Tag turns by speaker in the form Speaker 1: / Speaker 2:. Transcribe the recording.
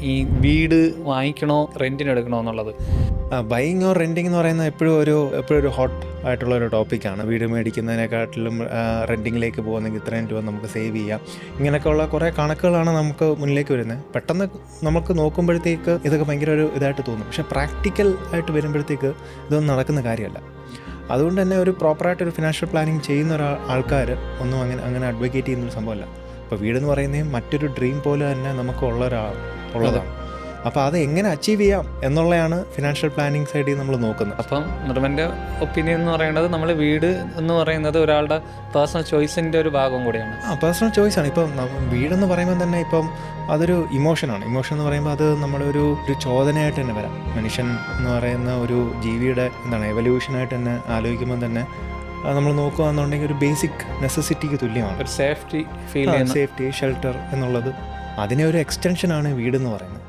Speaker 1: ഈ വീട് വാങ്ങിക്കണോ റെൻറ്റിന് എടുക്കണോ എന്നുള്ളത്?
Speaker 2: ബൈയിങ് ഓർ റെൻറ്റിങ് എന്ന് പറയുന്നത് എപ്പോഴും ഒരു ഹോട്ട് ആയിട്ടുള്ള ഒരു ടോപ്പിക്കാണ്. വീട് മേടിക്കുന്നതിനെക്കാട്ടിലും റെൻറ്റിങ്ങിലേക്ക് പോകുന്നെങ്കിൽ ഇത്രയും രൂപ നമുക്ക് സേവ് ചെയ്യാം. ഇങ്ങനെയൊക്കെയുള്ള കുറേ കണക്കുകളാണ് നമുക്ക് മുന്നിലേക്ക് വരുന്നത്. പെട്ടെന്ന് നമുക്ക് നോക്കുമ്പോഴത്തേക്ക് ഇതൊക്കെ ഭയങ്കര ഒരു ഇതായിട്ട് തോന്നും. പക്ഷേ പ്രാക്ടിക്കൽ ആയിട്ട് വരുമ്പോഴത്തേക്ക് ഇതൊന്നും നടക്കുന്ന കാര്യമല്ല. അതുകൊണ്ട് തന്നെ ഒരു പ്രോപ്പറായിട്ടൊരു ഫിനാൻഷ്യൽ പ്ലാനിങ് ചെയ്യുന്ന ആൾക്കാർ ഒന്നും അങ്ങനെ അഡ്വക്കേറ്റ് ചെയ്യുന്നൊരു സംഭവമല്ല. ഇപ്പോൾ വീടെന്ന് പറയുന്നത് മറ്റൊരു ഡ്രീം പോലെ തന്നെ നമുക്ക് ഉള്ളതാണ്. അപ്പോൾ അത് എങ്ങനെ അച്ചീവ് ചെയ്യാം എന്നുള്ളതാണ് ഫിനാൻഷ്യൽ പ്ലാനിങ് സൈഡിൽ നമ്മൾ നോക്കുന്നത്.
Speaker 1: അപ്പം നിർമ്മൻ്റെ ഒപ്പീനിയൻ എന്ന് പറയുന്നത് നമ്മൾ വീട് എന്ന് പറയുന്നത് ഒരാളുടെ പേഴ്സണൽ ചോയ്സിൻ്റെ ഒരു ഭാഗം കൂടിയാണ്.
Speaker 2: പേഴ്സണൽ ചോയ്സാണ്. ഇപ്പം വീടെന്ന് പറയുമ്പോൾ തന്നെ ഇപ്പം അതൊരു ഇമോഷനാണ്. ഇമോഷൻ എന്ന് പറയുമ്പോൾ അത് നമ്മുടെ ഒരു ചോദനയായിട്ട് തന്നെ വരാം. മനുഷ്യൻ എന്ന് പറയുന്ന ഒരു ജീവിയുടെ എവല്യൂഷനായിട്ട് തന്നെ ആലോചിക്കുമ്പോൾ തന്നെ നമ്മൾ നോക്കുകയാണെന്നുണ്ടെങ്കിൽ ഒരു ബേസിക് നെസസിറ്റിക്ക് തുല്യമാണ്.
Speaker 1: ഒരു സേഫ്റ്റി ഫീൽ ചെയ്യുന്ന
Speaker 2: സേഫ്റ്റി, ഷെൽട്ടർ എന്നുള്ളത് അതിനെ ഒരു എക്സ്റ്റൻഷനാണ് വീടെന്ന് പറയുന്നത്.